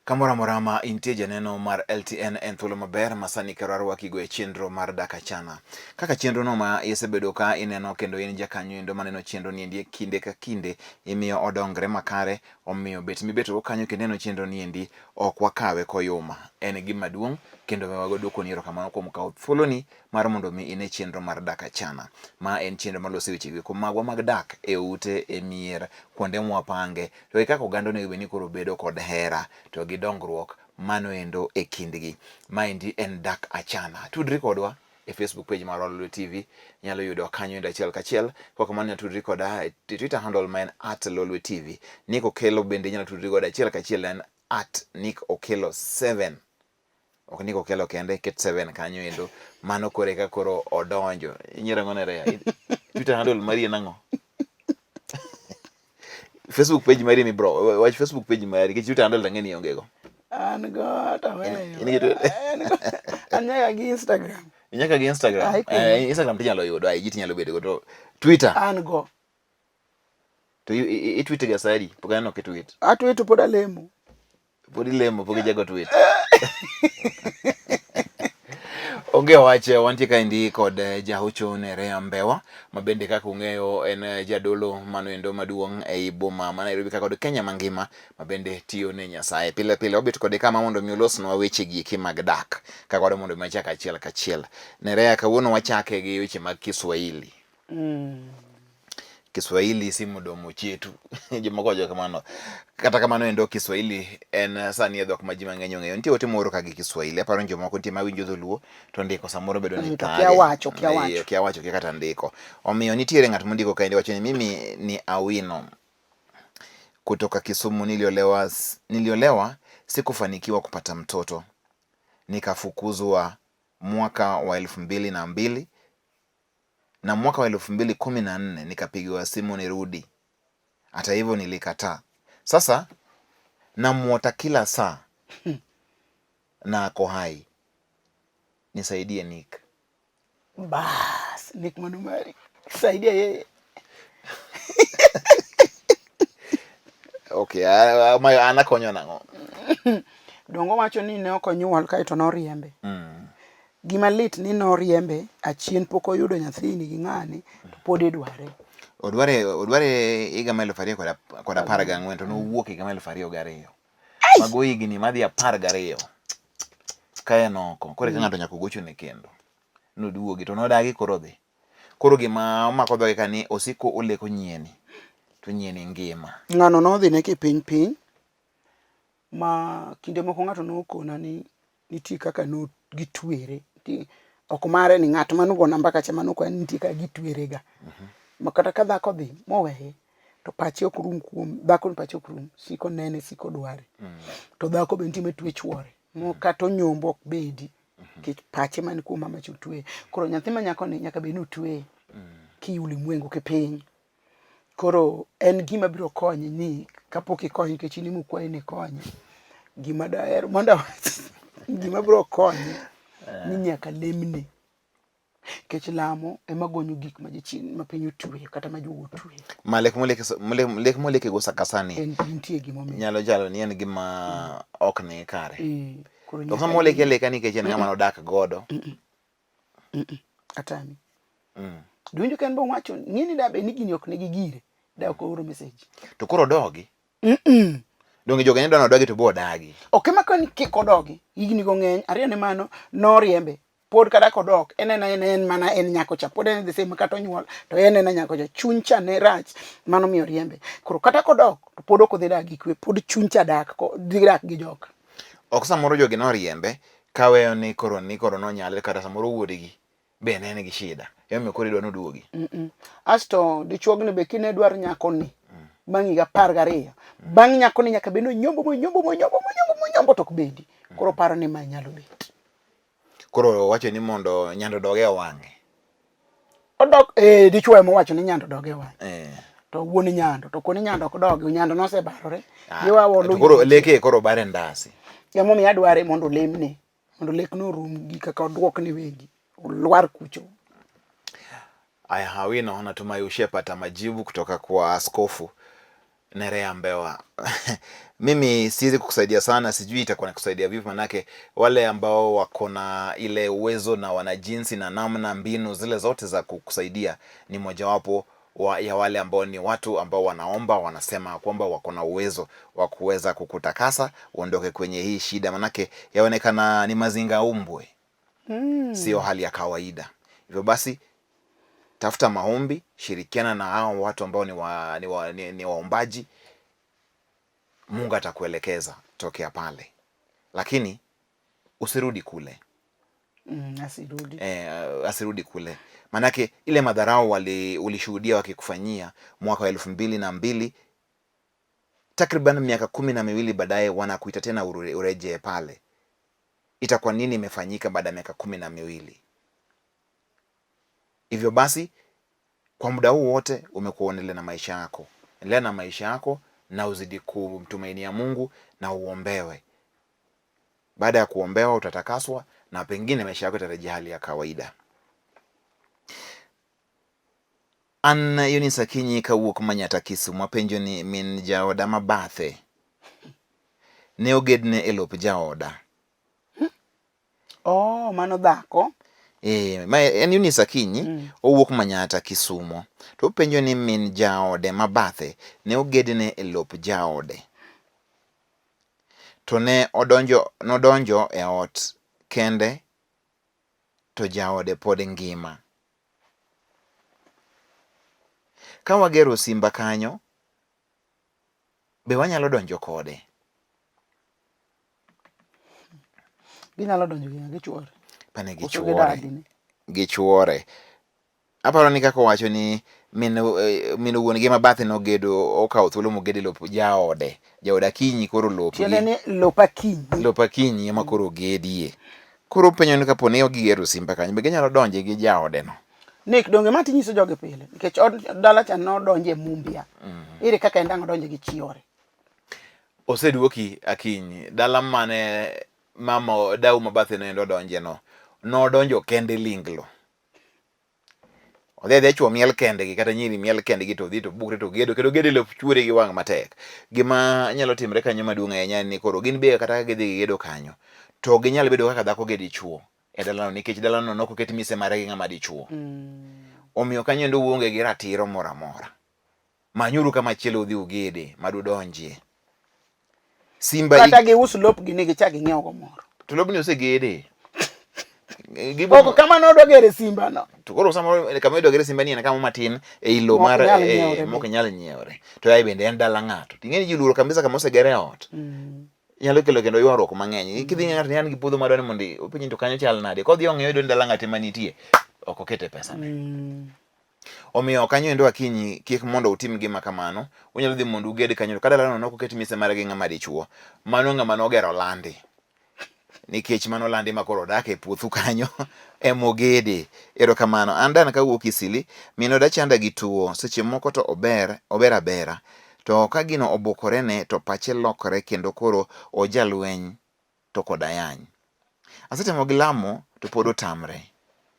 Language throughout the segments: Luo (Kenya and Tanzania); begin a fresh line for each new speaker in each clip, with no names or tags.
Kamora morama intie janeno mar LTN en thuolo maber masani kararwa kigo e chenro mar DAK ACHANA. Kaka chenro no ma isebedo ka ineno kendo in jakanyo endo maneno chenro ni endi kinde ka kinde imiyo odongre makare, omiyo bet mibeto kanyo kendo neno chenro ni endi ok wakawe koyuma. En gima duong' kendo wago dwoko ni erokamano kuom kawo thuolo ni mar mondo mi ine chenro mar DAK ACHANA. Ma en chenro maloso weche go magwa mag dak e ute e mier kuonde mwapange to kaka oganda onego bed ni koro bedo kod hera to gi dongruok mano endo e kindgi. Maendi en DAK ACHANA. Tudri kodwa e Facebook page mar Lolwe TV, nyalo yudo kanyo endo achiel kachiel. Kaka mano tudri koda e Twitter handle ma en @Lolwe TV. Nick Okelo bende nyalo tudri koda achiel kachiel en @NickOkelo7. Ok Nick Okelo kende ket 7 kanyo endo. Mano kore ka koro odonjo. Inyiero ngone rea. Twitter handle mari en ang'o? Facebook page mari ni bro. Watch Facebook page mari ke Twitter handle ngeni ongego.
An go to anya gi Instagram.
Inyaka gi Instagram. Instagram tinyalo yudo ai tinyalo bedo go to Twitter.
An go.
To i tweet ga sari, poka no ke tweet.
A tweet poda lemo.
Podi lemo poka jago tweet. Onge wache wantie ka indi kod jahocho ne Rea Mbewa mabende kaka ung'eyo en jadolo mano endo maduong' ei boma ma Nairobi kaka kod Kenya mangima mabende tiyo ne Nyasaye pile pile obet kod kama mondo mi olosnwa weche gi mag dak kaka kod mondo mi chaka achiel kachiel. Ne Rea kawuono wachake gi weche mag Kiswahili. Kiswahili si mdomo chetu. Jomoko wacho kamano. Kata kamano endo Kiswahili en sani dhok ma ji mang'eny ong'eyo. Nitie ote moro ka gi Kiswahili. Aparo ni jomoko nitie mawinjo dholuo to ndiko samoro bedo ni kare. Kia wacho kia kata ndiko. Omiyo nitiere ng'at mondiko kaende wacho ni mimi ni Awino kutoka Kisumu niliolewa sikufanikiwa kupata mtoto. Nikafukuzwa mwaka wa 2002 na mwaka wa 2014 nikapigiwa simu nirudi. Hata hivyo nilikataa. Sasa namuota kila saa na ako hai. Nisaidie Nick.
Bas, Nick Manumari. Saidia yeye.
Okay, anakonyo nang'o?
Dongo wacho ni ne okonyuol kae to noriembe. Gima lit ni noriembe achien pok oyudo nyathini gi ng'ani to pod idware.
Odware higa 2014 to nowuok higa 2002. Mago higni madhi 12. Kae noko. Kore ka ng'ato nyaka gocho ne kendo. Noduogi to nodagi koro dhi. Koro gima omako dhoge ka ni osiko oleko nyieni. To nyieni ngima.
Ng'ano nodhi ne piny ma kinde moko ng'ato nokona ni nitie kaka no gitwere. Ok mare ni ng'at manugo namba kacha manuko nitie ka gitwere ga. Makata ka dhako dhi moweye to pache ok rum kuom dhako ni pache ok rum siko nene siko dware. To dhako be nitie metwe chwore. Mo kata nyombo ok bedi. Kech pache man kuom mama chutwe. Koro nyathi ma nyako ni nyaka be nutwe. Ki ulimwengu ke piny. Koro en gima biro konyi ni kapok ikonyi ke chini mukwaye ni konyi. Gima daher mondo gima biro konyi ni nyaka lemne. Kech lamo ema gonyo gik ma jichin ma piny otwe kata ma jugo twe.
Malek moleke go sakasani.
En nitie gima omiyo.
Nyalo jalo ni en gima ok ni kare. To sama moleke leka ni kechen ng'ama nodak godo.
Atami. Dunjo ken bo wacho ng'ini da be ni gini ok ne gigire. Da ko oro message.
To koro dogi. Dongi joga ni dono dogi to bo dagi.
Ok makoni kiko dogi. Igni go ng'eny ariyo ne mano noriembe. Pod kada kodok en mana en nyako cha pod en the same kata onyuol to en nyako cha chuncha ne rach mano miyo riembe. Koro kata kodok to pod ok odhi dagi kwe pod chuncha dak dhi dak gi jok.
Ok samoro jogi noriembe kaweyo ni koro no nyale kata samoro wuodigi be ne gi shida. Yemo koro idwa noduogi.
Asto dichuogni be kine dwar nyako ni bang' higa 12 bang' nyako ni nyaka be no nyombo to ok bedi. Koro paro ni ma nyalo bet.
Koro wacho ni mondo nyando doge wang'e.
Odok dichuo mo wacho ni nyando doge wang'e. To wuoni nyando to koni nyando ok dogi nyando no se barore. Yewa wondo.
To koro leke koro bare ndasi.
Yamo mi adware mondo lemne mondo lek no rum gi kaka odwok ni wegi. Ulwar kucho.
Aya Awino natumai ushapata majibu kutoka kwa askofu Nerea Mbewa. Mimi siwezi kukusaidia sana, sijui itakuwa nakusaidia vipi, manake wale ambao wako na ile uwezo na wana jinsi na namna mbinu zile zote za kukusaidia ni mojawapo ya wale ambao ni watu ambao wanaomba, wanasema kwamba wako na uwezo wa kuweza kukutakasa uondoke kwenye hii shida, manake yaonekana ni mazinga umbwe. Sio hali ya kawaida. Hivyo basi tafuta maombi, shirikiana na hao watu ambao ni waombaji. Mungu atakuelekeza tokea pale, lakini usirudi kule. Asirudi kule, manake ile madharau ulishuhudia wakikufanyia mwaka wa 2002, takriban miaka 12 baadaye wanakuita tena urejee pale. Itakuwa nini imefanyika baada ya miaka 12? Hivyo basi kwa muda huu wote umekuwa unaendelea na maisha yako. Endelea na maisha yako na uzidi kumtumainia Mungu na uombewe. Baada ya kuombewa utatakaswa na pengine maisha yako yatarejea hali ya kawaida. An Yunisa Kinyi kawuok Manyata Kisumu. Penjo ni min jaoda mabathe ne ogedne e lop jaoda.
Mano dhako.
Ma en Yunisa Kinyi, owuok Manyata Kisumu. To penjo ni min jaode mabathe ne ogedne e lop jaode. To ne nodonjo e ot kende to jaode pod ngima. Ka wagero simba kanyo, be wanyalo donjo kode?
Ginyalo donjo gi chuore.
Pane gichuore. Aparo ni kako wacho ni min wuon gi mabathe nogedo, okawo thuolo mogede lop jaode. Jaoda Kinyi koro lop.
Tiende ni lopa Kinyi.
Lopa Kinyi ema koro gedie. Koro penyo ni kapo ne ogigero simba kanyo, be ginyalo donje gi jaode no?
Nik donge mati nyiso joge pile, nikech dala cha no donje mumbia. Ire kaka endang donje gi chiore.
Oseduoki Akinyi, dala mane mama dau mabathe no donje no donjo kende linglo. Odhe chuo miel kende gi kata nyiri miel kende gi to dhi to bugre to gedo kendo gede lop chuore gi wang' matek. Gima nyalo timre kanyo maduong' ahinya ni koro gin be kata gidhi gedo kanyo to ginyalo bedo kaka dhako gedi chuo e dalano, nikech dalano nok oket mise mare gi ng'ama dichuo. Omiyo kanyo ndo uonge gi ratiro moro amora. Manyuru kama chielo udhi ugede madudonjie. Simba
kata gi us lop gi ne gichak ng'iewo go moro.
To lobni osegede.
Oko kama no dogere simba no.
To koro samoro kama dogere simba ni en kama matin e ilo mar mok nyal nyiewre. To ai bende en dala ng'ato. Ting'eni ji luoro kabisa kama osegere ot. Nyalo kelo kendo ywaruok mang'eny. Kidhi ng'ato ni an gi puodho madwani mondo openyi to kanyo chal nade. Kodhi ong'eyo don dala ng'ate manitie. Ok okete pesa ne. Omiyo kanyo endo Akinyi kik mondo utim gima kamano. Unyalo dhi mondo uged kanyo ka dalano nok oket mise mare gi ng'ama dichuo. Mano ng'ama nogero landi. Nikech mano landi makoro dak e puothu kanyo emogede. Erokamano. Andan kawuok Isili, mino da chanda gi tuo, seche moko to ober abera. To ka gino obokore ne to pache lokore kendo koro ojalweny to koda yany. Asetemo gi lamo to pod otamre.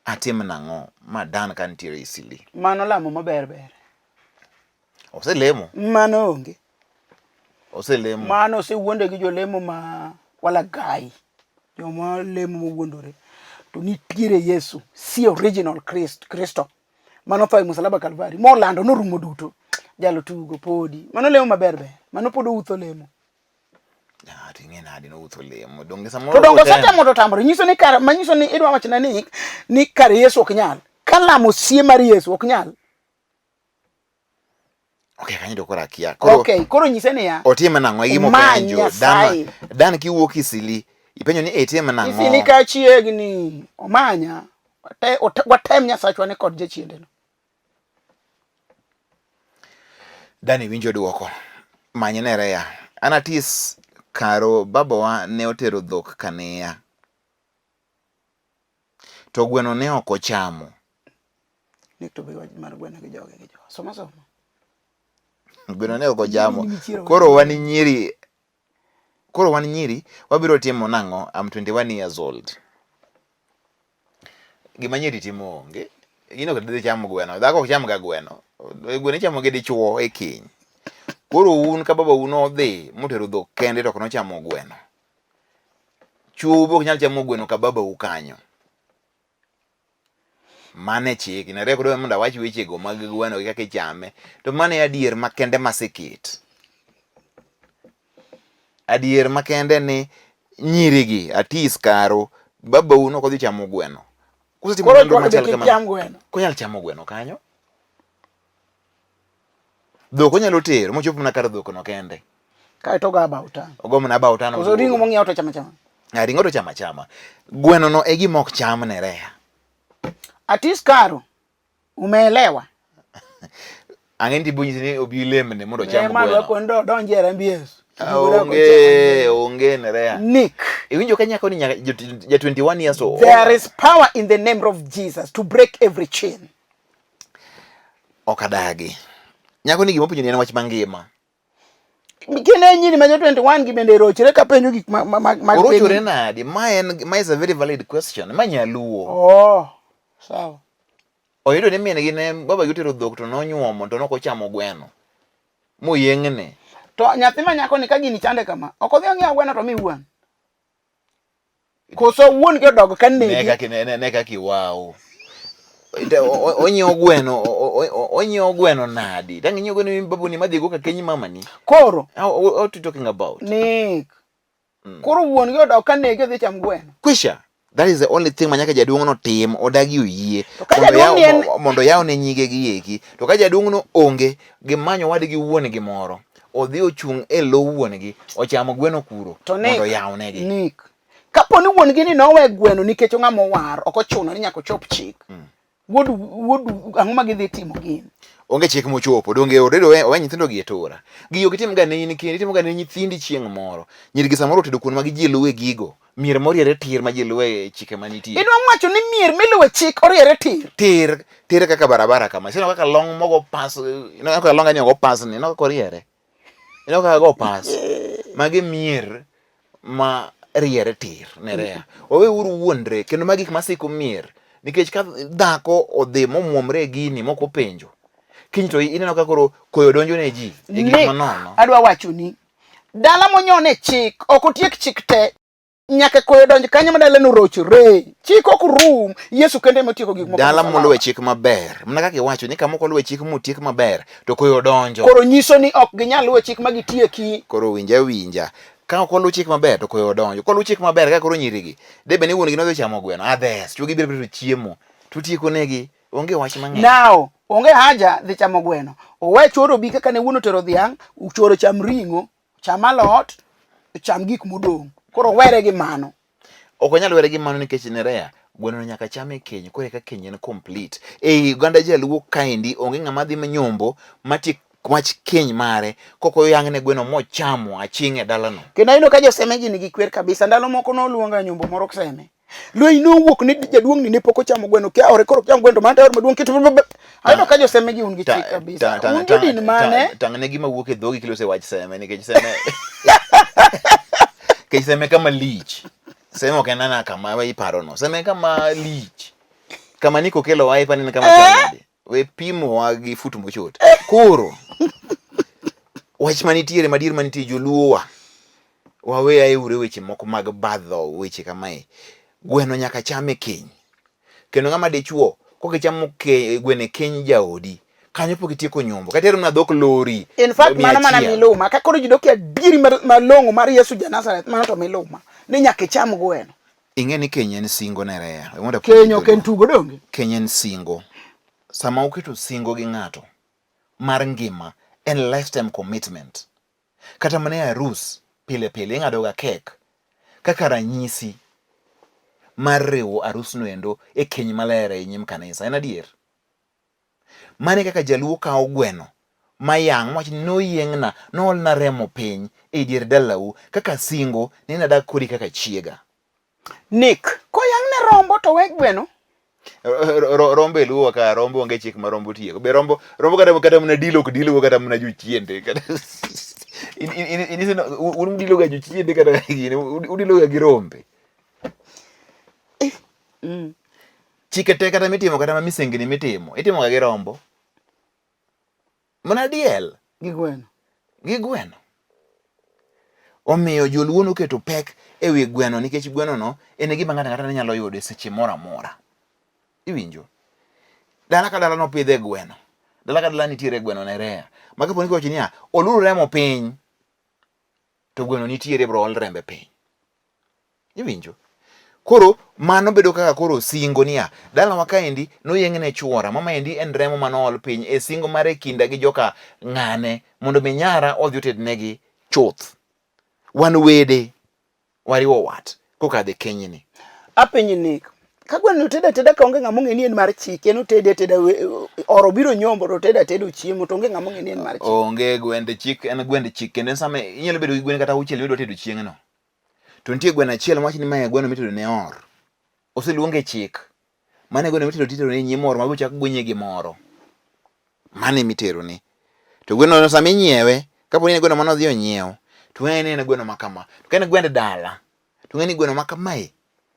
Atim nang'o? Madan ka nitiere Isili.
Mano lamo maber.
Oselemo?
Mano onge.
Oselemo?
Mano osewuonde gi jolemo ma wala gai. Joma lemo mowuondore. To nitiere Yesu, si original Kristo. Mano tho e msalaba Kalvari. Molando norumo duto. Jalo tugo podi. Mano lemo maber. Mano pod outho lemo.
Ting'e nadi no outho lemo. Donge samoro.
To dongo satemo to tamre. Nyiso ni manyiso ni idwa wachna ni kar Yesu ok nyal. Kalamo sie mar Yesu ok nyal.
Okay, kanyo do kora kia.
Koro nyise ni ya.
Otime nang'o e gimo penjo. Dan kiwuok Isili. Ipenjo ni etime nang'o?
Isili ka chiegni omanya. Watem Nyasachwa ne kod jachiende no.
Dani winjo duoko. Manyinere ya. Anatis karo babawa ne otero dhok Kanea. To gweno ne ok ochamo.
Nikto be mar gweno gi joge. Soma.
Gweno ne ok ochamo. Koro wan nyiri wabiro timo nang'o? I'm 21 years old. Gima nyiri timo onge. Gino kendo chamo gweno. Dhako ok cham ga gweno. Gweno chamo gi dichuo e kiny. Koro un ka baba un odhi motero dhok kende to kono chamo gweno. Chubo ok nyal chamo gweno ka baba u kanyo. Mane chik na rekoro mondo awach weche go mag gweno gi kaka ichame. To mane adier makende maseket. Adier makende ni nyirigi atis karo baba u no kodhi chamo gweno. Kusetimo nonro machal kamano. Konyal chamo gweno kanyo. Dhok onyalo tero mochop na kar dhok no kende.
Kae to ga bautan.
Ogo mana bautan.
Koso ringo mong'iew to chama.
Ringo to chama. Gweno no e gima ok cham ne Rea.
Atis karo. Umeelewa?
Ang'enti bunyisi ni obi lemne mondo cham gweno.
Ema kwendo donjere MBS.
Onge ne Rea.
Nick.
Iwinjo ka nyako ni ja 21 years old.
There is power in the name of Jesus to break every chain.
Okadagi. Nyako ni gima puonjo ni en wach mangima.
Kene nyini ma 21 gi bende rochre ka penjo gik ma
rochre nadi. Ma is a very valid question. Ma nyaluo.
Oh, sawa.
Oyudo ni mine gi ne baba yutero dhok to nonyuomo to noko chamo gweno. Moyeng'ne.
To nyathi ma nyako ni ka gini chande kama. Ok odhi ng'iewo gweno to mi wuon. Koso wuon ge dog kan negi.
Ne kaki wow. Onyo gweno nadi. Tangi nyo gweno babu ni madhi go ka kenyi mama ni.
Koro.
What you talking about?
Nick. Koro wuon ge dog kan negi dhi cham gweno.
Kwisha. That is the only thing manyaka jaduong' no tim odagi oyie. Mondo yaw ne nyige gi eki. To ka jaduong' no onge gimanyo wadgi wuon gi moro. Odhi ochung' e lo wuon gi ochamo gweno kuro mondo yaw negi.
Nick. Kapo ni wuon gi ni nowe gweno nikech ong'amo war ok ochuno ni nyaka chop chik. Wodu ang'o ma gidhi timo gin?
Onge chik mochopo donge oredo we nyithindo gi etora. Giyo gitim ga ne kindi timo ga ne nyithindi chieng' moro. Nyirigi samoro tedo kuon magi ji luwe gigo. Mier moriere tir ma ji luwe chike manitie.
Idwa wacho ni mier miluwe chik oriere tir.
Tir kaka barabara kama. Sino kaka long mogo pas, kaka long ani go pas ni no koriere. Kaka go pas. Magi mier ma riere tir ne Rea. Owe uru wuondre kendo magi masiko mier. Nikech ka dhako odhi momwomre gini moko penjo. Kiny to ineno ka koro koyo donjo ne ji e gik manono.
Adwa wacho ni dala monyone chik ok otiek chik te nyaka koyo donjo kanyo madala no rochre. Chik ok rum. Yesu kende motieko gik moko.
Dala moluwe chik maber. Mna kaka iwacho ni kama luwe chik motiek maber to koyo donjo.
Koro nyiso ni ok ginyal luwe chik magitieki.
Koro winja. Ka ok olu chik maber to koyo donjo. Kolu chik maber ka koro nyirigi. Debe ni wuon gi no chamo gweno. Adhes. Chugi biro chiemo. Tutieko negi. Onge wach mang'eny.
Now, onge haja dhi chamo gweno. Owe choro bi kaka ne wuon otero dhiang', uchoro cham ringo, cham alot, cham gik modong'. Koro were gi mano.
Ok onyal were gi mano nikech ne Rea gweno nyaka chame keny. Koro ka keny en complete. Ei Uganda jaluo kaendi onge ng'ama dhi manyombo mati wach keny mare koko yang'ne gweno mochamo aching'e dalano.
Kendo ino ka joseme gi nigi kwer kabisa. Ndalo moko no luonga nyombo moro kseme. Lweny no wuok ni jaduong' ni ne pok ochamo gweno kia ore koro chamo gweno manta ore maduong' kitu. Ayudo ka joseme gi un gi chik kabisa. Un din mane?
Tang'ne gima wuok e dhogi kilose wach seme nikech seme. Kech seme kama lich. Seme ok enana kama iparo no. Seme kama lich. Kama niko kelo wipe ni kama chande. We pimo wagi futu mochot. Koro. Wach manitiere madir manitie joluowa. Wawe aure weche moko mag badho weche kamae. Gweno nyaka chame keny. Kendo ng'ama dichuo koke chamo gweno keny jaodi. Kanyo pok itieko nyombo. Katero na dhok lori.
In fact mana miluma. Ka koro judokia diri malongo mar Yesu ja Nazareth mano to miluma. Ni nyaka cham gweno.
Ing'e ni keny en singo ne Rea.
Kenyo ken tugo donge.
Keny en singo. Sama uketo singo gi ng'ato mar ngima en lifetime commitment. Kata mane arus pile ing'ado ga kek kaka ranyisi mar riwo arus no endo e keny maler e nyim kanisa. En adier. Mane kaka jaluo kawo gweno mayang' wach no yieng'na noolna remo piny e dier dalau kaka singo ni nadak kodi kaka chiega.
Nick, koyang' ne rombo to we gweno?
Rombo eluwa ka rombo onge chik ma rombo tieko. Be rombo kata mna dilo kata mna juchiende kata un dilo ga juchiende kata gini udilo ga gi rombe. Chike te kata mitimo kata ma misengini mitimo itimo ga gi rombo. Mna diel
gi gweno.
gi gweno. Omiyo joluo noketo pek e wi gweno nikech gweno no en gima ng'ato ang'ata nyalo yudo seche moro amora. Iwinjo? Dala ka dala nopidhe gweno. Dala ka dala nitiere gweno Nerea. Ma kapo ni kowacho niya, oluru remo piny, to gweno nitiere bro ol rembe piny. Iwinjo? Koro mano bedo kaka koro singo niya, dalawa kaendi noyeng'ne chuora, mama endi en remo manool piny e singo mare kinda gi joka ng'ane mondo mi nyara odhi otednegi chuth. Wan wede wariwo wat kokadhe kenyni.
Apenjini, ka gweno teda teda ka onge ng'ama ong'e ni en mar chik, en otede teda oro biro nyombo to teda tedo chiemo to onge ng'ama ong'e ni en mar chik.
Onge gwend chik, en gwend chik kendo sama inyalo bedo gi gwen kata auchiel midwa tedo chieng'no. To nitie gweno achiel mawach ni mae gweno mitedo ne or. Oseluonge chik. Mane gweno mitedo ne nyim or mabiro chak gwenye gimoro. Mane mitero ni. To gweno no sama inyiewe, kapo ni gweno mano dhi onyiew, to ng'eni en gweno makama. To ka en gwend dala, to ng'eni gweno makamae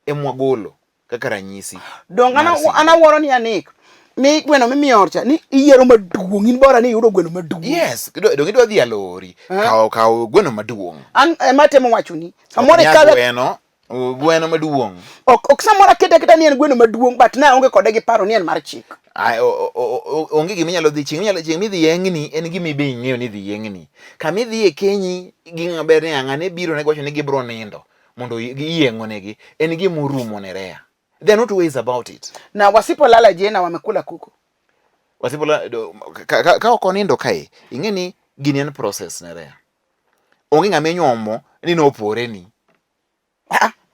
emwagolo kaka ranyisi.
Dong ana wuoro ni anik. Mi gweno mimiyo cha ni iyiero maduong' in bora ni yudo gweno maduong'.
Yes, dong idwa dhi alori, kaw gweno maduong'.
An ema temo wacho ni. Samore kala
gweno maduong'.
Ok samora kete ni en gweno maduong' but na onge kode gi paro ni en mar chik.
Ai onge gima inyalo dhi chieng' midhi yeng'ni en gima ibe ing'eyo ni dhi yeng'ni. Kama idhi e kenyi gi ng'aber ni ang'ane biro ne gocho ni gibro nindo mondo giyieng'onegi en gima orumo Nerea. There are not ways about it.
Na wasipo lala jena wamekula kuku.
Wasipo ka okonindo kae, ing'eni gini en process Nerea. Onge ng'ama nyuomo ni nopore ni.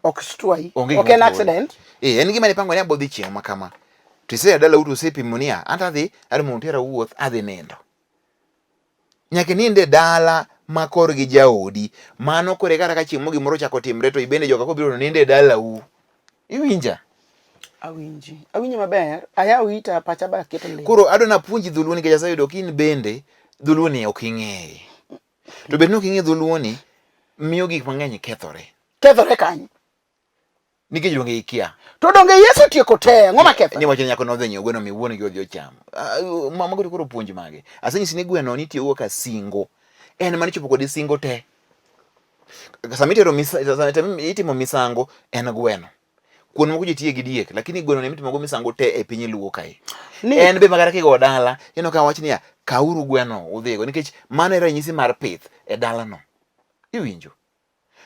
Ok stwai. Ok en accident.
En gima nipango ni abodhi chieng' makama. To ise dala uto sepimo niya, anta dhi adhi tera wuoth adhi nindo. Nyaka ninde dala makor gi jaodi, mano kore kata ka chieng' mo gimoro chako timre to ibende joka kobiro ninde dala u. Iwinja?
Awinji maber. Aya uita pacha ba keto le.
Koro adona puonji dhuluo nikech aseyudo kin bende dhuluo ni ok ing'eye. To bed no king'e dhuluo ni miyo gik mang'eny kethore.
Kethore kanye?
Nikech donge ikia.
To donge Yesu tieko te, ng'oma ketho.
Ni wacho nyako no dhi nyiewo gweno miwuon gi odhi ocham. Mama go koro puonj mage. Asenyisi ni gweno nitiyo ka singo. En mani chopo kod singo te. Sama itimo misango en gweno. Kuon moko jitie gi diek, lakini gweno ne mitimo go misango te e piny luo kae. En be magara kigo dala, ino ka wach niya, kauru gweno udhigo nikech mano e ranyisi mar pith e dala no. Iwinjo?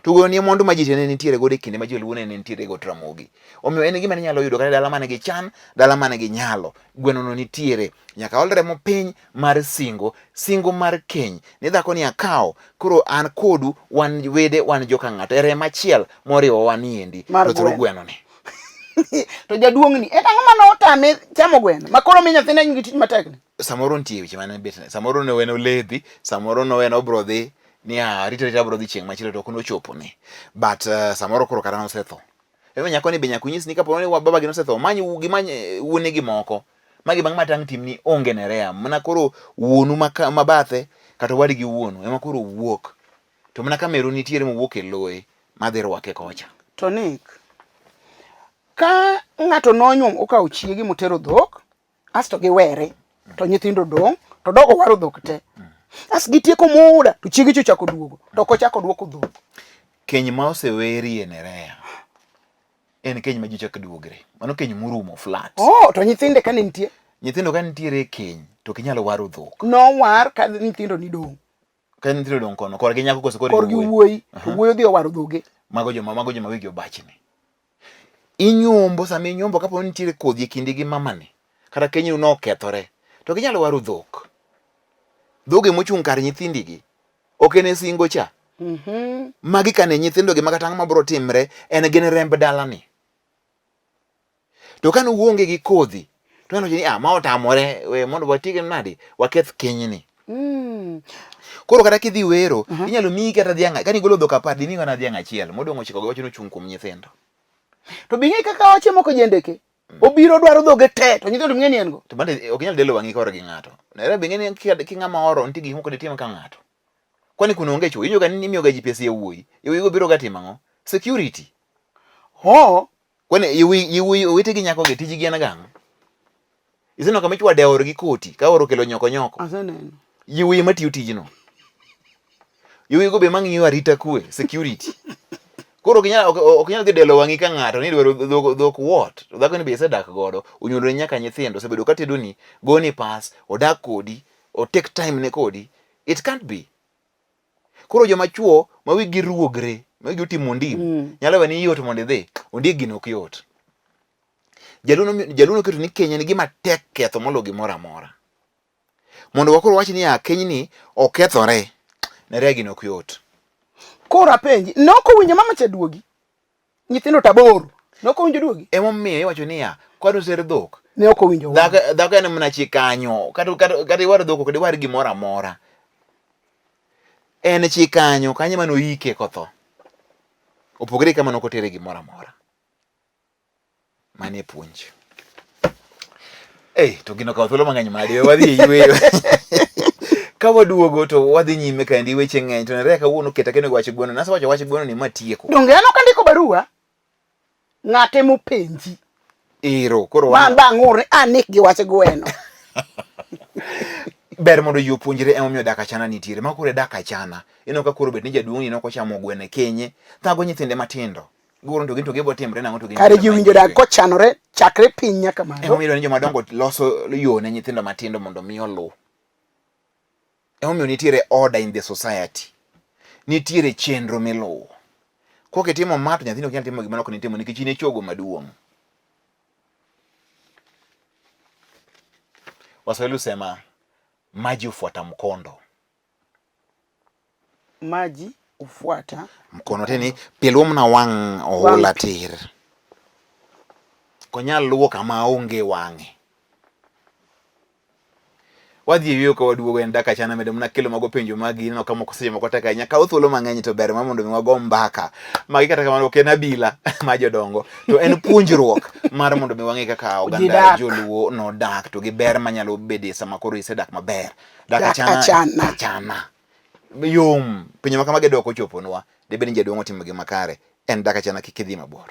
To gweno ni mondo ma ji ne nitiere go e kinde ma joluo ne nitiere go tramogi. Omiyo en gima nyalo yudo kata dala mane gi chan, dala mane gi nyalo. Gweno no nitiere, nyaka ol remo piny mar singo mar keny. Ni dhako ni akaw, koro an kodu wan wede wan joka ng'ato. E remo achiel moriwo wan niendi. To thuro gweno ni.
To jaduong' ni, ang'o mano otame chamo gweno? Makoro mi nyathine nigi tich matek ni.
Samoro nitie weche mane bet. Samoro ne weno ledhi, samoro no weno bro dhi. Niya rita bro dhi chieng' machielo to ok nochopo ni. But samoro koro kata nosetho. Ewe nyako ni be nyako nyis ni kapo ni baba gi nosetho, manyi wuone gi moko. Magi bang' matang' timni onge Nerea. Mana koro wuonu mabathe kata wadi gi wuonu ema koro wuok. To mana kamero nitiere mowuok e loye madhi rwake kocha.
To Nick, ka ng'ato nonyuom okawo chiegi motero dhok, asto giwere, to nyithindo dong', to dogo waro dhok te. As gitieko muda, to chiegi chako duogo, to kochako duoko dhok.
Keny ma oseweri e Nerea. En keny ma ji chak duogre. Mano keny murumo flat.
To nyithinde ka nitie.
Nyithindo ka nitiere keny, to kinyalo waro dhok.
No war ka nyithindo ni dong'.
Ka nyithindo dong' kono, kor gi nyako koso
kor gi wuoyi. To wuoyi dhi waro dhoge.
Mago joma wigi obachni. Inyombo sama inyombo kapo nitiere kodhi e kindi gi mamane. Kata kenyu no kethore. To kinyalo waro dhok. Dhoge mochung' kar nyithindigi. Ok en singo cha. Magi kane nyithindo gi makatang' mabro timre en gin remb dala ni. To kane uonge gi kodhi, to ano ni ma otamore we mondo watige nadi waketh kenyni. Koro kata kidhi wero, inyalo miyi kata dhiang', kani golo dhok apar dini ngana dhiang' achiel, modong' ochiko go wacho no chung' kuom nyithindo.
To bingi kaka wache moko jendeke. Obiro dwaro dhoge te, to nyithindo ming'eni en go.
To bende ok nyal delo wang'i kor gi ng'ato. Nere bing'eni ki ng'ama oro nti gik moko de tim ka ng'ato. Kwani kuno onge chuo, inyo ga ni miyo ga ji pesa yewuoyi. Yewuoyi go biro ga timo ang'o? Security. Kwani yewuoyi owete gi nyako ge tiji gi en gang'. Iseno kama chwa deor gi koti, ka oro kelo nyoko.
Aseneno.
Yewuoyi matiyo tijno. yugi go be mang'iyo arita kwe, security. Koro okinyal dhi delo wang'i ka ng'ato ni dwaro dhok what. Dhako ni be isedak godo, onyuolo nyaka nyithindo, osebedo ka tedo ni, goni pas, odak kodi, o take time ne kodi. It can't be. Koro joma chuo ma wigi ruogre, ma wigi otimo ndim, nyalo we ni yot mondo idhi, ondiek gino ok yot. Jaluno keto ni Kenya ni gima tek ketho molo gimoro amora. Mondo wakoro wach ni Kenya ni okethore, nere gino ok yot.
Kora penji, noko winjo mama cha duogi. Nyithindo taboro. Noko winjo duogi.
Emomiyo iwacho niya, kwado ser dhok.
Ne oko winjo.
Dhako en mana chikanyo, kata iwaro dhok kata iwaro gimoro amora. En chikanyo, kanyo mano ike kotho. Opogore kama noko tere gimoro amora. Mane puonj. To gino ka thuolo mang'eny madi wadhi yweyo. Ka waduogo to wadhi nyime kandi weche ng'eny to nere kawuono keta kendo wach gweno. Nasa wacho wach gweno ni matieko.
Donge ano kandiko barua. Ng'ate mopenji.
Ero, koro
wan bang' ng'ure anik gi wach gweno.
Ber mondo yo puonjre emomiyo dak achana nitiere. Ma kore dak achana. Ino ka koro bet ni jaduong' ino ko chamo gweno kenye. Thago nyithinde matindo. Goro to ginto gibo timre nang'o to ginto.
Kare ji winjo dak kochanore chakre piny nyaka malo.
Emomiyo ni joma dongo loso yo ne nyithindo matindo mondo mi olu. Emomiyo nitiere order in the society. Nitiere chenro miluwo. Kokitimo mato nyathino ok nyal timo gima ok nitimo nikech in e chogo maduong'. Waswahili husema maji hufuata mkondo.
Maji hufuata
mkondo teni pilum na wang' oula tir. Konyal luwo kama onge wang'e. Wadhi yweyo ka waduogo en dak achana medo mna kelo mago penjo magi no kama koseje mako taka nya ka thuolo mang'eny to ber ma mondo wago mbaka magi kata kamano ok en abila ma jodongo to en puonjruok mar mondo mi wang'e kaka oganda joluo no dak to gi ber manyalo bede sama koro isedak maber. Dak achana yom pinyo makama gedoko choponwa de bed jaduong' otimo gima kare en dak achana kikidhi mabor.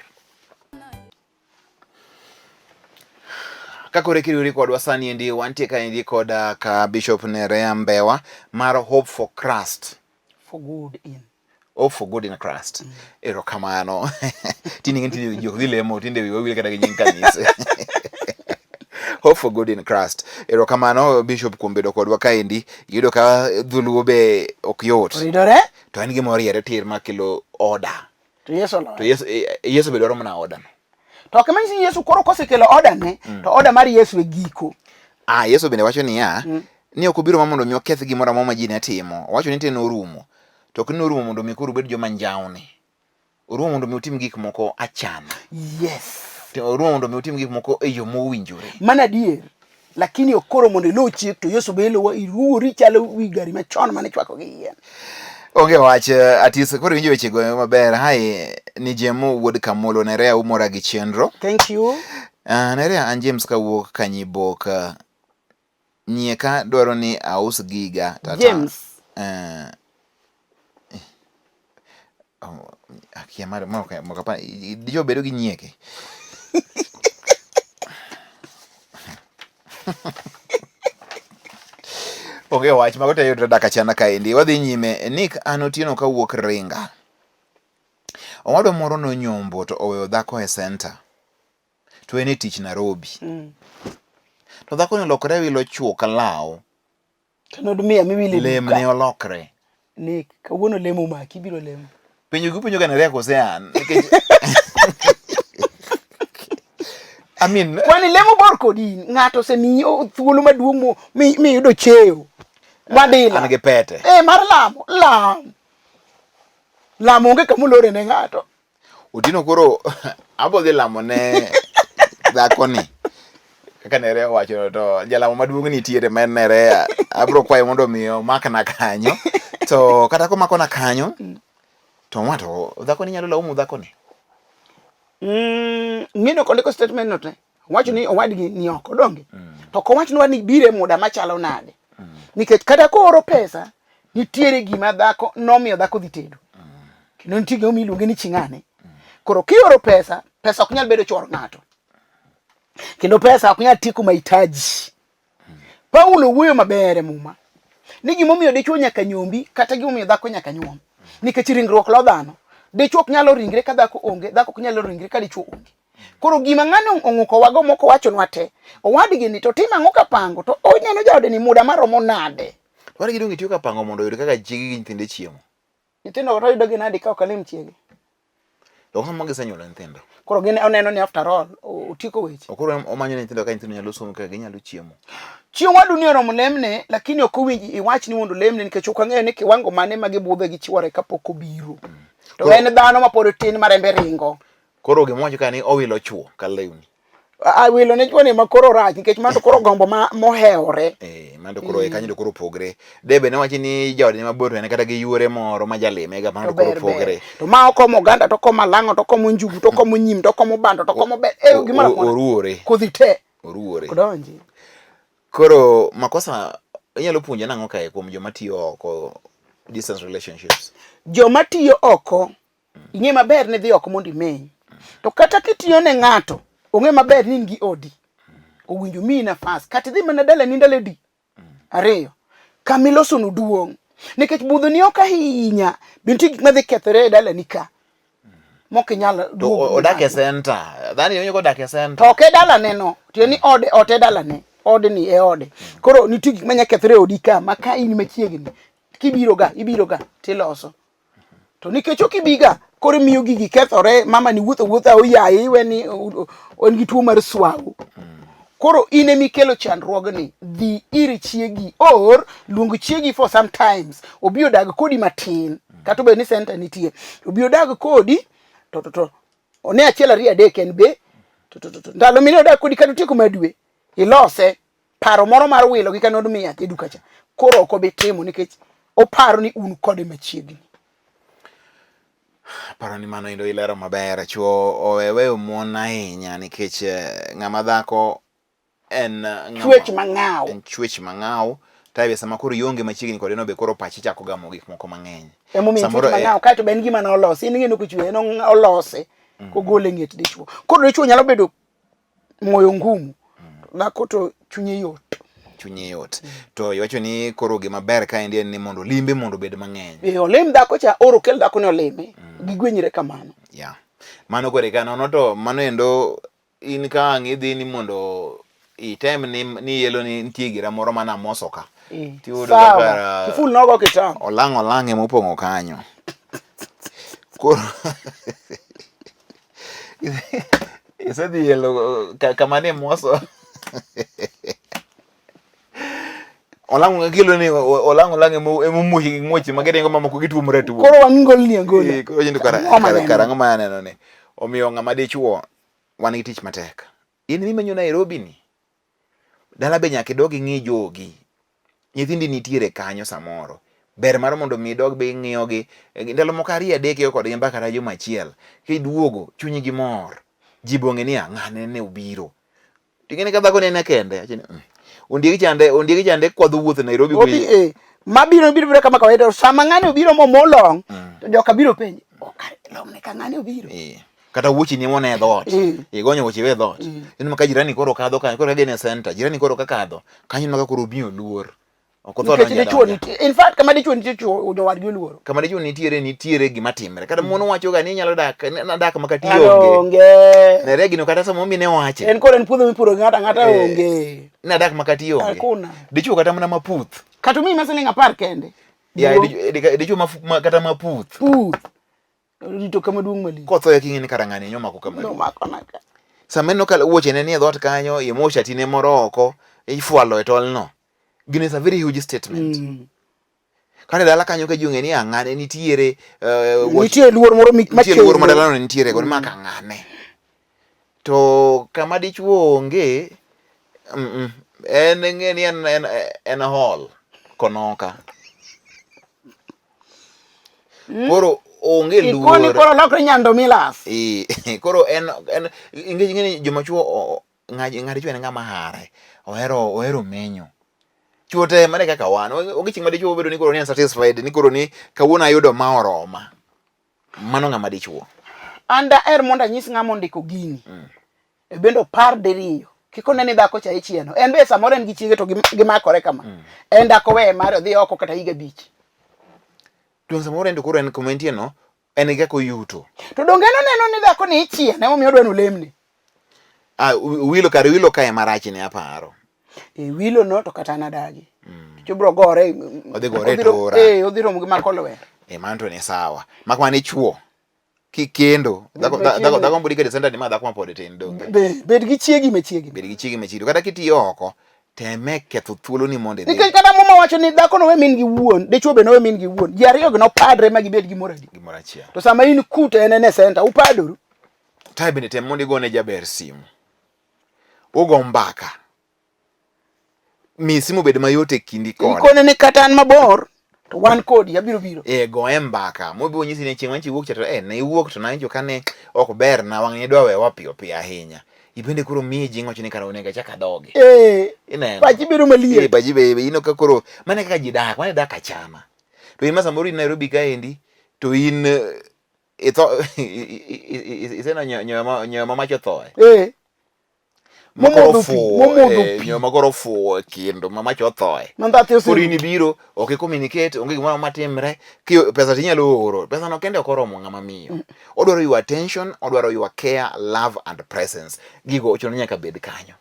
Kakore kiriuri kodwa sani endi wantie ka endi koda ka Bishop Nerea Mbewa mar Hope for Christ.
For good in.
Hope for good in Christ. Ero kamano. Tini ngenti jok dilemo tinde wiwile kata nying kanisa. Hope for good in Christ. Ero kamano Bishop kumbedo kodwa ka endi yudo ka dhuluo be ok yot.
Ridore?
To en gimoro yere tir ma kilo order.
To Yesu lo.
To Yesu be dwaro mana order no.
To kemanyi Yesu koro kosekelo order ne to order mar Yesu e giko.
Yesu bende wacho niya ni ok obiro mondo mi oketh gimoro amora ma ji ne timo. Wacho ni teno rumo. To kino rumo mondo mi koro bed joma njawne. Rumo mondo mi utim gik moko achana.
Yes.
To rumo mondo mi utim gik moko e yo mowinjore.
Mana dier. Lakini okoro mondo ilo chik to Yesu be lo iruori chalo wi gari machon mane chwako gi yien.
Onge wach atis koro winjo weche go maber. Hai ni Jemo wuod Kamolo Nerea umora gi chenro.
Thank you.
Nerea an James kawuok Kanyibok. Nyieka dwaro ni aus giga tata.
James.
Akia mara mokapa dio bedo gi nyieke. Onge wach mago te yudre dak achana ka endi. Wadhi nyime Nick Anotieno kawuok Ringa. Owado moro no nyombo to oweyo dhako e center. To en e tich Nairobi. To dhako ni olokre wilo chuo kalao.
Kano dumia miwile
lem ne olokre.
Nick kawuono lemo maki biro lemo.
Penjo ka Nerea kosean. I mean,
kwani lemo bor kodi ng'ato se mi thuolo maduong' mi yudo cheo. Wadila.
An ge pete.
Mar lamo onge kamulore ne ng'ato.
Utino koro abodhi lamo ne dhako ni. Kaka Nerea wacho to jalamo maduong' nitiere men Nerea. Abro kwayo mondo miyo makna kanyo. To kata ko makona kanyo. To mato dhako ni nyalo laumu dhako ni.
Ngino kondiko statement note. Wacho ni owadgi ni oko donge. To ko wacho ni bire muda machalo nade. Nikech kata ko oro pesa nitiere gima dhako nomiyo dhako dhi tedo. Kino ntige omiluonge ni ching'ane. Koro kioro pesa ok nyal bedo chwor ng'ato. Kendo pesa ok nyal tieko mahitaji. Paulo wuoyo maber muma. ni gimomiyo dichuo nyaka nyombi kata gimomiyo dhako nyaka nyuom nikech ringruok lo dhano. Dichuo ok nyalo ringre ka dhako onge, dhako ok nyalo ringre ka dichuo onge. Koro gima ng'ano ong'uko wago moko wachonwa te owadgi ni to tim ang'o ka pango to oneno jaode ni muda maromo nade.
Wadgi donge tiyo ka pango mondo oyud kaka chiegi gi nyithinde chiemo.
Nyithindo to yudo gi nade ka ok alim chiegi.
To kama gisenyuolo nyithindo.
Koro gin oneno ni after all otiko weche.
Okoro omanyo nyithindo ka nyithindo nyalo somo kaka ginyalo chiemo.
Chieng' wadu ni oromo lemne lakini ok owinji iwach ni mondo lemne nikech ok ang'eyo ni kiwango mane ma gibudhe gi chuore kapok obiro. To en dhano ma pod tin marembe ringo.
Koro gimwacho ka ni owilo chuo ka lewni.
Wilo ne chuo ni makoro rach nikech mano koro gombo mohewore.
Mano koro kanyo koro pogre. Debe ne wachi ni jaode ni mabor ne kata gi yuore moro ma jalime ga mano koro pogre.
To ma okomo ganda to komo lang'o to komo njugu to komo nyim to komo bando to komo gimara
oruore.
Kodhi te.
Oruore.
Kodonji.
Koro makosa inyalo puonja nang'o kae kuom joma tiyo oko distance relationships.
Joma tiyo oko ing'e maber ni dhi oko mondo imeny. To kata kitiyo ne ng'ato ong'e maber ni ngi odi. Owinjo mi nafas kata dhi mana dala ni ndalo di. Ariyo. Kamiloso no duong'. Nikech budho ni ok ahinya binti gik madhi kethore e dala ni ka. Moki nyalo
duogo. Odak e center. Dhani yonyo odak e center.
To ke dala neno. Tiyo ni ote dala ne. Ode ni e ode. Koro nitie gik manya kethore odi ka maka in machiegni. Ibiro ga tiloso. To nikech ok ibiga koro miyo gigi kethore mama ni wuotho oyaye iwe ni on gi tuo mar swau. Koro ine mikelo chandruogni dhi ir chiegi or luongo chiegi for sometimes obiyo dag kodi matin kata be ni center nitie obiyo dag kodi to one achiel ari adek en be to ndalo mine dag kodi kata tieko madwe ilose paro moro mar wilo gi kanod miya e duka cha koro ok obi timo nikech oparo ni un kode machiegni.
Paro ni mano indo ilero maber chuo owewe mon ahinya nikech ng'ama dhako en chwech mang'aw tabe sama koro yonge machiegni kode no be koro pachi chako gamo gik moko mang'eny.
Samoro mang'aw kae to ben gima no olosi in ng'eno kuchwe no olose kogole ng'et dichuo. Koro dichuo nyalo bedo moyo ngumu dhako to chunye yot. To iwacho ni koro gima ber ka en ni mondo limbe mondo bed mang'eny. Olim dhako cha oro kel dhako ne olime gigwenyre kamano.
Mano kore kanono to mano endo in ka ng'idhi ni mondo item ni yelo ni nitie gira moro mana mosoka.
Tiudo kaka kiful nogo kitam.
Olang' mopong'o kanyo. Koro isedhi yelo kamane moso. Olang' kilo ni olang' emumohi ng'ochi magedengo mamoko gituomre tuo.
Koro wang'ingol ni angolo.
Koro jindo karang'o ma aneno ni. Omiyo ng'ama dichuo wan gi tich matek. In mimenyo Nairobi ni. Dala be nyaka idog ing'i jogi. Nyithindi nitiere kanyo samoro. Ber mar mondo mi dog be ing'iyogi. Ndalo moko ari adek yo kod mbaka kata juma achiel. Kiduogo chunyi gi mor. Jibonge ni ng'ane ne obiro. Tingene ka dhako ne kende. Ondiegi chande kwadho wuoth Nairobi
ko. Mabiro kama kawaida sama ng'ane obiro molong to joka biro penje. Long ne ka ng'ane obiro.
Kata wuochi ni mone dhot. Igonyo wuochi we dhot. In maka jirani koro kadho kanyo koro gene center. Jirani koro kakadho. Kanyo maka koro biyo luor.
In fact kama dichuo nitie chuo jowadgi oluoro.
Kama dichuo nitiere gima timre. Kata mon wacho ga ni nyalo dak makati onge. Ne regino kata samo mine wache.
En koro en puodho mipuro ng'ata onge.
Na dak makati onge. Dichuo kata mana maputh.
Kata mi maseling apar kende.
Dichuo kata maputh.
Rito kama duong' mali.
Kotho ya king'eni karang'ani nyomako kama.
Nyomako naka.
Sameno kala wuoche ne ni dhot kanyo imosha tine moro oko ifualo e tol no. Gin is a very huge statement. Kane dala kanyo ka jung'e ni ng'ane nitiere
nitie luor moro machelo.
Nitie luor madalano nitiere kod maka ng'ane. To kama dichuo onge en ng'eni en hall konoka. Koro onge luor.
Ikoni koro lokre nyando milas.
Koro en ng'eni joma chuo ng'adi chuo en ng'ama hare. Ohero menyo. Chuo te mane kaka wan. Onge ching' madichuo bedo ni koro ni unsatisfied ni koro ni kawuono ayudo ma oroma. Mano ng'ama dichuo.
Anda mondo anyis ng'ama ondiko gini. Bendo par diriyo. kikone ni dhako cha ichieno en be samoro en gi chiege to gimakore kama en dhako we mar odhi oko kata higa bich
to samoro en koro en komentie no en ga ko yuto
to donge neno ni dhako ni ichiene omiyo dwa no lemne
wilo kae marach ne aparo
wilo no to kata nadagi to bro gore
odhi gore tora
odhi romo gi makolwer
manto ne sawa makmane chuo kikendo dhako mbudi kede senda ni ma dhako mapod tin donge
bed gi chiegi machiegni
kata kitiyo oko teme ketho thuolo ni monde
nikech kata mama wacho ni dhako no we min gi wuon dichuo be no we min gi wuon ji ariyo no padre ma gibed gi moradi
gimorachia
to sama in kute en center upadoru
tai bende tem mondo igone jaber simu ugo mbaka mi simu bed mayot e kindi kode
ikone ni kata an mabor to wan kodi abiro
goe mbaka mobi nyisi ne chieng' manchi wuok chato ne iwuok to nanjo kane ok ber na wang'e dwa wewa piyo ahinya ibende koro miye jing' wacho ni kara onega chaka doge ineno
pachi biro maliye
pachi bebe ino ka koro mane kaka ji dak mane dak achana to in samoro in Nairobi kaendi to in isena nyoyo mamacho thoe makoro fuo kendo mamacho thoe koro in ibiro ok communicate onge gimoro matimre pesa tinyalo oro pesa no kende ok oromo ng'ama miyo odwaro your attention odwaro your care love and presence gigo ochono nyaka bed kanyo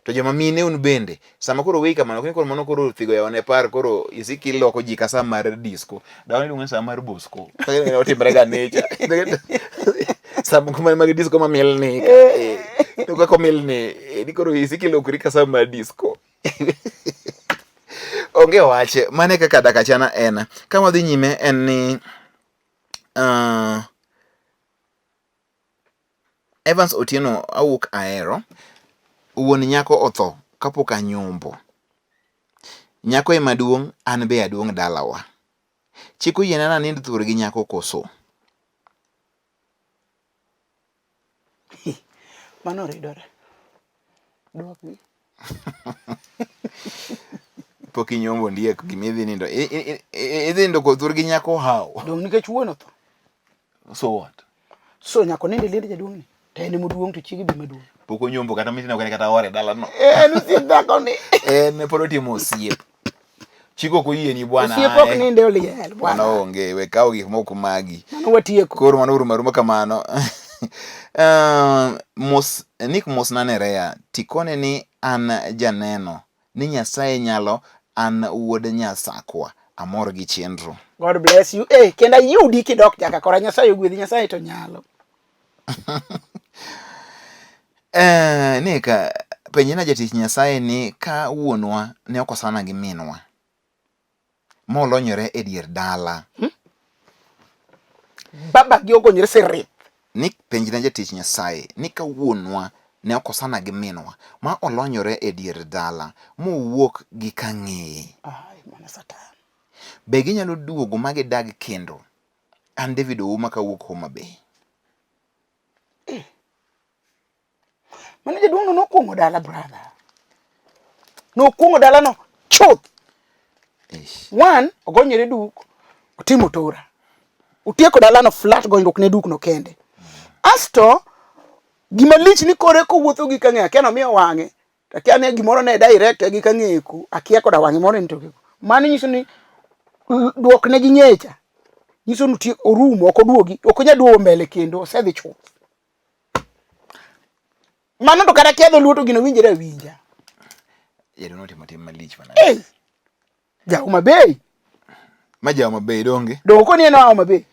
to joma mine un bende sama koro wei kamano koro mano koro thigo yawane par koro isiki loko ji ka sama mar disco dawa iluongo sama mar bosco ne otimre ga necha sama kuma mag disco ma milni to ka komilni ni koro isiki lokri ka sama mar disco onge wache mane kaka dak achana en kama dhi nyime en ni Evans Otieno awuok Ahero wuon nyako otho kapok anyombo nyako ema duong' an be aduong' dalawa chiko yiena na nind thuor gi nyako koso
mano ridore dwokni
pok inyombo ndiek gimidhi nindo idhi nindo ko thuor gi nyako hao
dong nikech wuon otho
so what
so nyako nind lind jaduong' ni to en moduong' to chiegi be maduong'
pok onyombo kata mitino kata ore dala no
osiep dhako ni
en pod otimo osiep chiko ko yie ni bwana
osiep ok ninde oliel
bwana onge we kawo gik moko magi
mano watieko
koro mano rumo kamano Nick Mosnanerea tikone ni an janeno ni Nyasaye nyalo an wuod Nyasakwa amor gi chenro
God bless you kenda yudi kidok jaka kora Nyasaye ogwedhi Nyasaye to nyalo
Nika penjina jatich Nyasaye ni ka wuonwa ne okosana gi minwa molonyore e dier dala
baba gi ogonyore sirip
ni penjina jatich Nyasaye ni ka wuonwa ne okosana gi minwa ma olonyore e dier dala mowuok gi kang'eye
mana satan
be ginyalo duogo ma gidag kendo an David Ouma kawuok Homa Bay
mano jaduong' no kuongo dala brother no kuongo dala no chuth one ogonyore duk otimo tora utieko dala no flat gonyruok ne duk no kende asto gima lich ni kore ko wuotho gi kang'e akia miyo wang'e akia ne gimoro ne direct gi kang'e ku akia koda wang'e moro ni toke mano nyiso ni duok ne gi nyecha nyiso ni tie orumo ok oduogi ok onya duogo mbele kendo osedhi chuth mano to kata kedho luoto gino winjere winja
yedo no timo tim malich mana
Homa Bay
ma Homa Bay donge
doko ni eno Homa Bay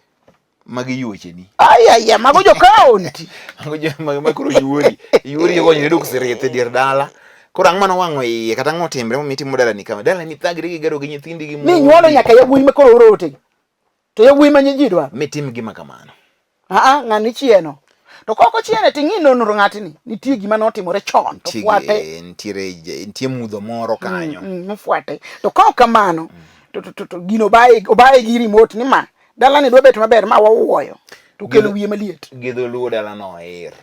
magi yuoche ni
ay mago jo kaunti
mago jo makoro yuori yogonyore duk sirete dier dala koro ang' mano wang'o iye kata ang'o timbre momitimo dala ni kama dala ni thagre gi gero gi nyithindi gi
ni nyuolo nyaka yawuoyi ma koro orote to yawuoyi ma nyiji dwa
mitim gima kamano
ng'ani chieno to koko chiene ting'i nonro ng'atni nitie gima notimore chon to fuate
nitie mudho moro kanyo
mufuate to ka kamano to gino obaye gi remote ni ma dala ni dwa bet maber ma wawuoyo to kelo wiye maliet
gidho luo dala no ir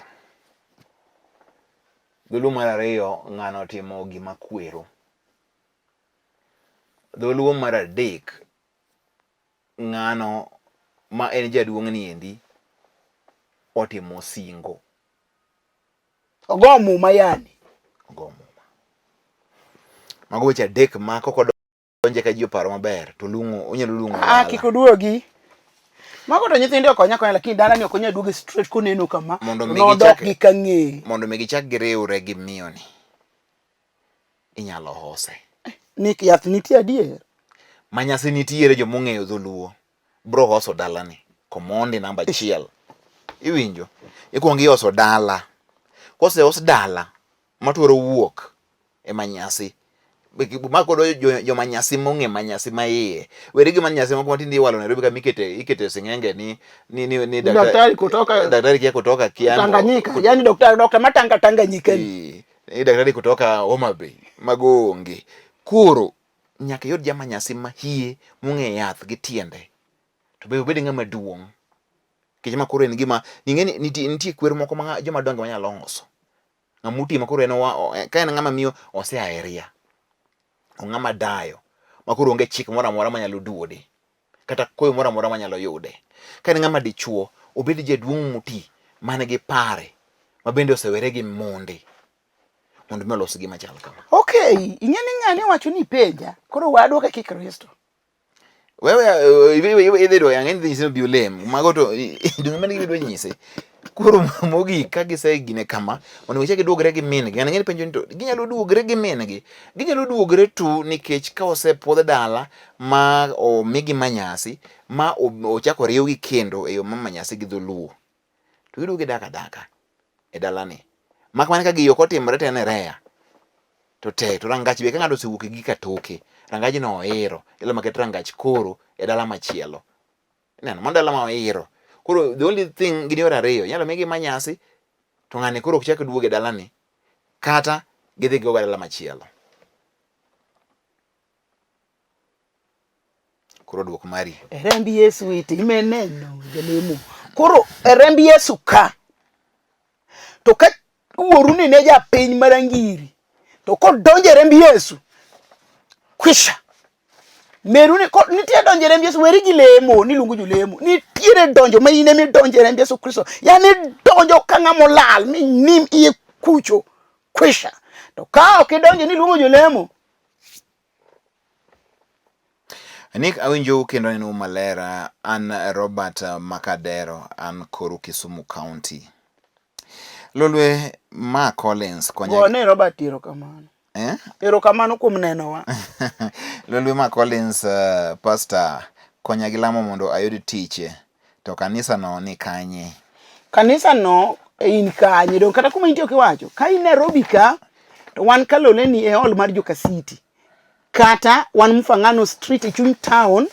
dholuo mar ariyo ng'ano timo gima kwero dholuo mar adek ng'ano ma en jaduong' ni endi otimo singo
ogo muma yani
ogo muma. Mago weche adek ma koko donje ka ji oparo maber to lungo onyalo lungo dala.
Kiko duogi. Mago to nyithinde okonya konya lakini dala ni okonya duoge straight koneno kama. No dok gi kang'e.
Mondo mi gichak giriwre gi miyo ni. Inyalo hose.
Nik yath nitie adier.
Manyasi nitiere jomong'eyo dholuo. Bro hoso dala ni. Komondi namba 1. Iwinjo? Ikuongo ioso dala. Kose os dala matworo wuok e manyasi. Makodo jomanyasi mong'e manyasi maiye. Were gi manyasi moko matindi iwalo Nairobi kama ikete sing'enge ni
daktari
kutoka Kiambu.
Tanganyika. Yani dokta matanga Tanganyika ni.
Daktari kutoka Homa Bay. Mago onge. Koro nyaka yod jamanyasi mahie mong'e yath gi tiende. To be obed ng'ama duong'. Kech makoro en gima ning'eni nitie kwer moko ma joma dongo manyalo ngoso. Ng'amuti makoro en ka en ng'ama miyo ose aeria. Ng'ama dayo. Makoro onge chik moro amora manyalo duode. Kata koyo moro amora manyalo yude. Ka en ng'ama dichuo, obed jaduong' muti mane gi pare. Mabende osewere gi monde. Mondo mi olos gima chal kama.
Okay, ing'eni ng'ani wacho ni penja. Koro wadu ka Kikristo.
Wewe idhido yang'eni dhi nyise biolem. Mago to dungo mane gidwa nyise. Koro mogik ka gisegine kama mondo gichak giduogre gi min gi. Ng'eni penjo ni to ginyalo duogre gi min gi. Ginyalo duogre tu nikech ka osepuodh dala ma omigi manyasi ma ochako riw gi kendo e yo manyasi gi dholuo. To giduogo gidak adaka e dala ni. Mak mana ka giyo kotimre to en rea. To rangach be ka ng'ato osewuok gi katoke. Rangaji no oiro. Ilo maket rangach koro e dala machielo. Neno, mon dala ma oiro. Koro the only thing gini ora ariyo. Nyalo migi manyasi. To ng'ani koro chak duoge e dala ni. Kata gidhi goga dala machielo. Koro duok mari.
Rembi Yesu iti imeneno jalemo. Koro rembi Yesu ka. To ka uoruni ne japiny marangiri. To kod donje rembi Yesu. Kwisha. Meruni nitie donje rembi Yesu weri gi lemo ni lungu jolemo. Nitiere donjo ma ine mi donje rembi Yesu Kristo. Yani donjo ka ng'amo lal mi nim iye kucho. Kwisha. To ka ok donje ni lungu jolemo.
Nick awinjo kendo neno malera an Robert Makadero an Koru Kisumu County. Lolwe ma Collins
konya. Gone Robert erokamano. Erokamano kuom nenowa.
Lolwe ma Collins pastor konya gi lamo mondo ayud tich. To kanisa no ni kanye?
Kanisa no in kanye don kata kuma intie kiwacho. Ka in Nairobi ka to wan kalole ni e hall mar Joka City. Kata wan Mfangano Street e chuny town.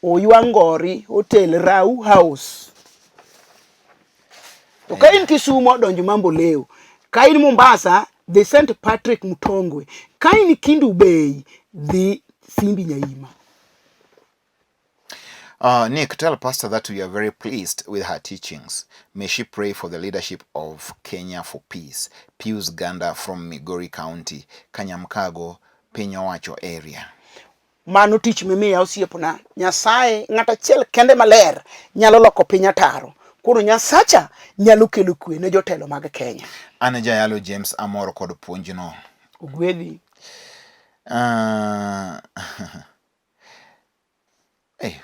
Oyuangori Hotel Rau House. To ka in Kisumu donjo Mambo Leo. Ka in Mombasa the St. Patrick Mutongwe. Ka in Kindu Bay the Simbi Nyaima.
Nick, tell Pastor that we are very pleased with her teachings. May she pray for the leadership of Kenya for Peace. Pius Ganda from Migori County, Kanyamkago, Penjo area.
Mano tich mimiya osiepna. Nyasaye ng'ata chiel kende maler nyalo loko piny ataro. Koro Nyasacha nyalo kelo kwe ne jotelo mag Kenya.
An Jayalo James Amoro kod puonjno.
Ogwedhi.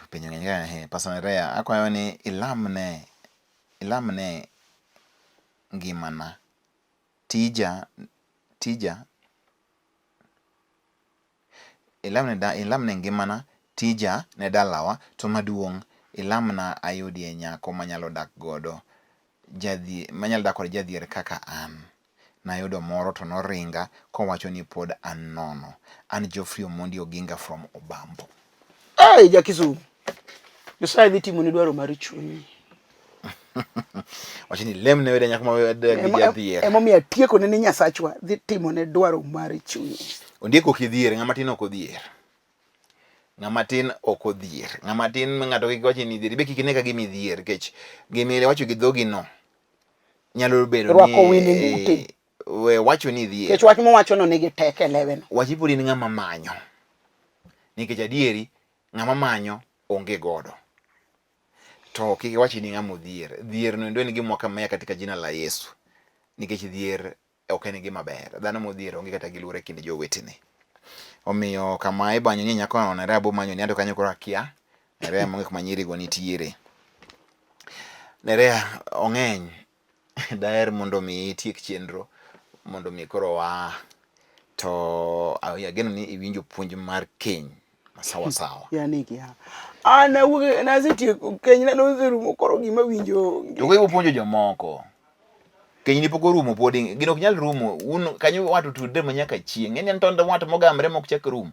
Penjo ng'eny Pastor Rea akwayo ni ilamne ngimana. Tija ilamne ngimana tija ne dalawa to maduong' ilamna ayudie nyako manyalo dak godo manyalo dak kod jadhier kaka an. Nayudo moro to noringa kowacho ni pod an nono. An Geoffrey Omondi Oginga from Obambo.
Jakisumu. Nyasaye dhi timo ni dwaro mar chunyi.
Wacho ni lemne wede nyako ma wede jadhier.
Emomiyo atieko ne ni Nyasachwa dhi timo ne dwaro mar chunyi.
Ondieko kidhier ng'ama tin ok odhier. Ng'ama tin ok odhier. Ng'ama tin ng'ato kiwacho ni dhier be kikine ka gimi dhier kech gimi wacho gi dhogi no nyalo bedo
rwako wini ngute.
We wacho ni dhier.
Kech wach mowacho no nigi teke leven.
Wachi podi ni ng'ama manyo. Nikech adieri ng'ama manyo onge godo. To kikiwachi ni ng'ama odhier. Dhier no ndio ni gimwa kama katika jina la Yesu. Nikech dhier ok en gima ber. Dhano modhier onge kata gi luor e kind jowetene. Omiyo kama ibanyo ni nyako no nere abo manyo ni ando kanyo koro akia. Nere mo gik manyiri go nitiere. Nere ong'eny. Daher mondo mi itiek chenro mondo mi koro wa to ageno ni iwinjo puonj mar keny sawa sawa.
Yani kia. Ana wuge na siti keny na no zeru koro gima winjo.
To ko puonjo jomoko. Keny ni poko rumo podi gino ok nyal rumo un kanyo watu tudre manyaka chieng. En tonde watu mogamre mok chak rum.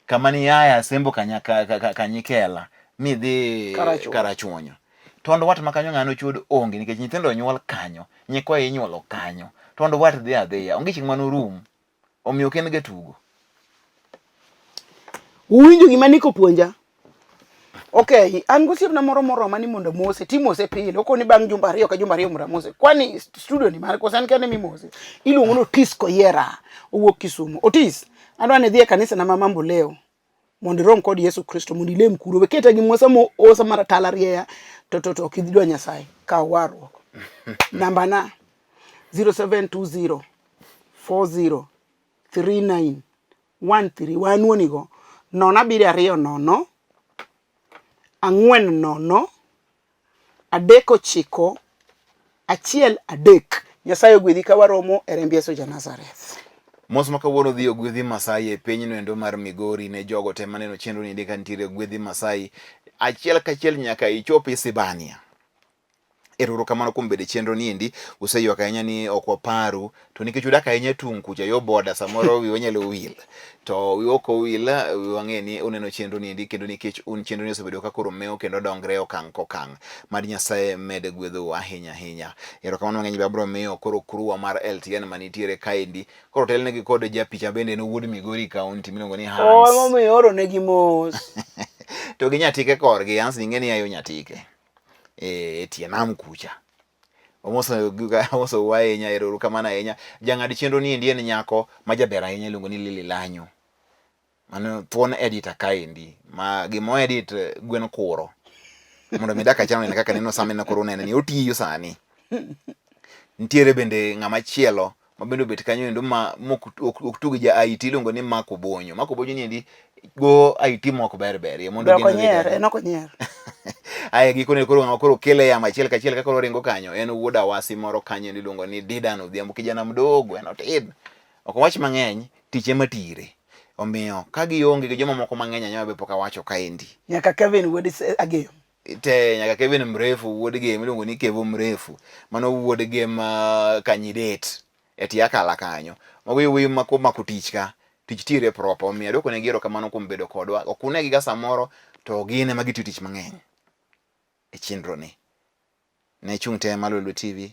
Kama ni yaya sembo kanyikela mi dhi karachuonyo. Tondo wat makanyo ng'ano chud onge nikech nyithindo nyuol kanyo, nyikwa inyuolo kanyo. Tondo wat dhi adhiya, onge ching mano rum. Omiyo ken ga tugo.
Uwinjo gima niko puonja. Okay, an gosiepna moro mani mondo mose, ti mose pile, okoni bang' jumba ariyo ka jumba ariyo mora mose. Kwani studio ni mare kosan kane mi mose. Iluongo no Otis Koyera, owuok Kisumu. Otis, adwa ni dhi e kanisa na Mama Mbuleo. Mondo rom kod Yesu Kristo mondo ilem kuro. Weketa gi mosa mo osa mar talariya to kidwa Nyasaye ka warruok. Namba na 0720 40 39 13 wanuoni go 072 40 39 13. Nyasaye ogwedhi ka waromo e remb Yesu ja Nazareth.
Mos ma kawuono dhi ogwedhi Masai e piny no endo mar Migori ne jogo te maneno chenro ni ndika nitiere ogwedhi Masai achiel kachiel nyaka ichopi Sibania. Erokamano kuom bedo chenro ni endi useyuak ahinya ni ok waparu to nikech udak ahinya tung' kucha yo boda samoro wiwa nyalo wil to wiwa ok owil wang'e ni uneno chenro ni endi kendo nikech un chenro ni osebedo ka koro mewo kendo dongre okang' kokang' mad Nyasaye med gwedho ahinya ahinya. Erokamano mang'eny babro miyo koro kruwa mar LTN manitiere kaendi koro telnegi kod japicha bende no wuod Migori County miluongo ni Hans.
Momiyo oro negi mos.
To gi nyatike korgi Hans ing'e ni ayo nyatike. Tie nam kucha. Omoso wahinya erokamano ahinya. Jang'ad chenro ni endi en nyako ma jaber ahinya iluongo ni Lili Lanyo. Mano thuon editor kaendi ma gimo edit gwen kuro. Mondo mi DAK ACHANA ne kaka neno samena koro nene ni otiyo sani. Nitiere bende ng'ama chielo ma bende bet kanyo endo ma ok tugi ja IT iluongo ni Mako Bonyo. Mako Bonyo ni endi go IT moko ber mondo
gino
Ai gikone koro kele ya machiel kachiel ka koro ringo kanyo en wuoda wasi moro kanyo iluongo ni Didan Odhiambo kijana mdogo en otin. Ok wach mang'eny tiche matire. Omiyo ka gionge gi joma moko mang'eny anyama be poka wacho kaendi.
Nyaka Kevin wuod Agem.
Nyaka Kevin mrefu wuod Gem iluongo ni Kevo mrefu. Mano wuod Gem Kanyidet. Eti akala kanyo. Mago yuwi mako tich ka. Tich tire proper. Omiyo doko ne giro kamano kuom bedo kodwa. Okune gi ga samoro to gine magi tich mang'eny. E chenro ni. Ne chung' te mar Lolwe TV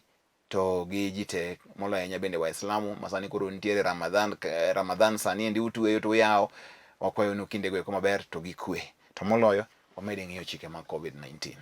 to gi jite moloyo nya bende Waislamu masani koro nitiere Ramadhan sani endi utueyo to yawo wakwayo no kinde go maber to gi kwe to moloyo wamede ng'iyo chike mag COVID-19.